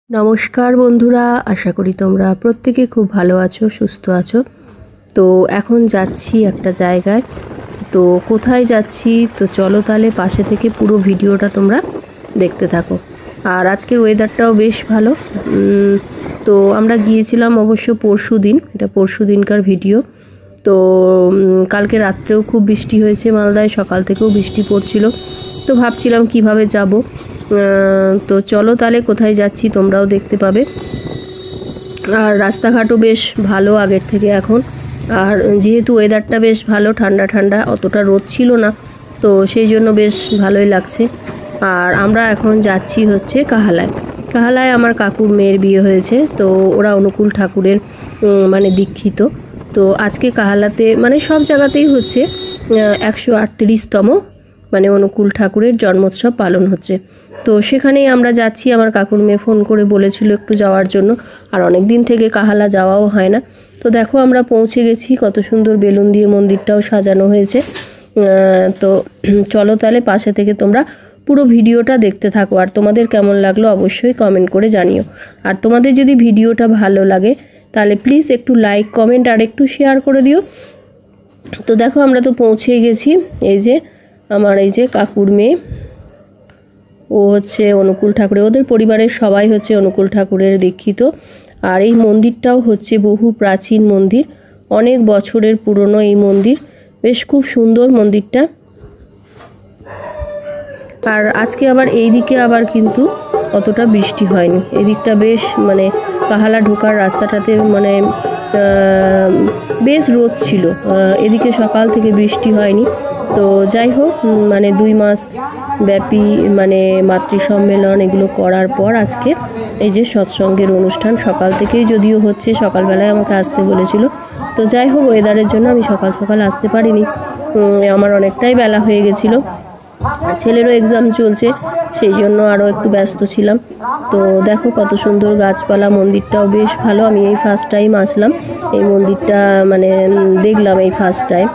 নমস্কার বন্ধুরা, আশা করি তোমরা প্রত্যেকে খুব ভালো আছো, সুস্থ আছো। তো এখন যাচ্ছি একটা জায়গায়। তো কোথায় যাচ্ছি তো চলো তাহলে পাশে থেকে পুরো ভিডিওটা তোমরা দেখতে থাকো। আর আজকের ওয়েদারটাও বেশ ভালো। তো আমরা গিয়েছিলাম অবশ্য পরশুদিন, এটা পরশুদিনকার ভিডিও। তো কালকে রাত্রেও খুব বৃষ্টি হয়েছে মালদায়, সকাল থেকেও বৃষ্টি পড়ছিল। তো ভাবছিলাম কিভাবে যাব। তো চলো তাহলে কোথায় যাচ্ছি তোমরাও দেখতে পাবে। আর রাস্তাঘাটও বেশ ভালো আগের থেকে এখন। আর যেহেতু ওয়েদারটা বেশ ভালো, ঠান্ডা ঠান্ডা, অতটা রোদ ছিল না, তো সেই জন্য বেশ ভালোই লাগছে। আর আমরা এখন যাচ্ছি হচ্ছে কাহালায়। কাহালায় আমার কাকুর মেয়ের বিয়ে হয়েছে, তো ওরা অনুকূল ঠাকুরের মানে দীক্ষিত। তো আজকে কাহালাতে মানে সব জায়গাতেই হচ্ছে 138তম মানে অনুকূল ঠাকুরের জন্মোৎসব পালন হচ্ছে। তো সেখানেই আমরা যাচ্ছি। আমার কাকুর মেয়ে ফোন করে বলেছিল একটু যাওয়ার জন্য, আর অনেক দিন থেকে কাহালা যাওয়াও হয় না। তো দেখো আমরা পৌঁছে গেছি, কত সুন্দর বেলুন দিয়ে মন্দিরটাও সাজানো হয়েছে। তো চলো তাহলে পাশে থেকে তোমরা পুরো ভিডিওটা দেখতে থাকো। আর তোমাদের কেমন লাগলো অবশ্যই কমেন্ট করে জানিও। আর তোমাদের যদি ভিডিওটা ভালো লাগে তাহলে প্লিজ একটু লাইক, কমেন্ট আর একটু শেয়ার করে দিও। তো দেখো আমরা তো পৌঁছেই গেছি। এই যে আমার এই যে কাকুর মেয়ে, ও হচ্ছে অনুকূল ঠাকুরের, ওদের পরিবারের সবাই হচ্ছে অনুকূল ঠাকুরের দীক্ষিত। আর এই মন্দিরটাও হচ্ছে বহু প্রাচীন মন্দির, অনেক বছরের পুরনো এই মন্দির, বেশ খুব সুন্দর মন্দিরটা। আর আজকে আবার এই দিকে আবার কিন্তু অতটা বৃষ্টি হয়নি, এদিকটা বেশ মানে কাহালা ঢোকার রাস্তাটাতে মানে বেশ রোদ ছিল। এদিকে সকাল থেকে বৃষ্টি হয়নি। তো যাই হোক, মানে 2 মাস ব্যাপী মানে মাতৃ সম্মেলন এগুলো করার পর আজকে এই যে সৎসঙ্গের অনুষ্ঠান সকাল থেকেই যদিও হচ্ছে, সকালবেলায় আমাকে আসতে বলেছিল। তো যাই হোক, ওয়েদারের জন্য আমি সকাল সকাল আসতে পারিনি, আমার অনেকটাই বেলা হয়ে গেছিলো। ছেলেরও এক্সাম চলছে, সেই জন্য আরও একটু ব্যস্ত ছিলাম। তো দেখো কত সুন্দর গাছপালা, মন্দিরটাও বেশ ভালো। আমি এই ফার্স্ট টাইম আসলাম এই মন্দিরটা, মানে দেখলাম এই ফার্স্ট টাইম।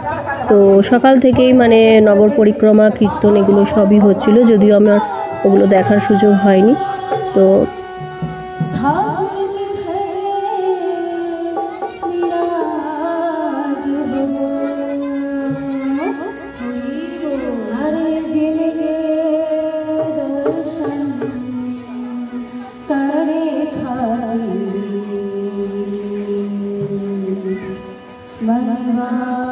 তো সকাল থেকেই মানে নগর পরিক্রমা, কীর্তন এগুলো সবই হচ্ছিল, যদিও আমার ওগুলো দেখার সুযোগ হয়নি। তো Bye.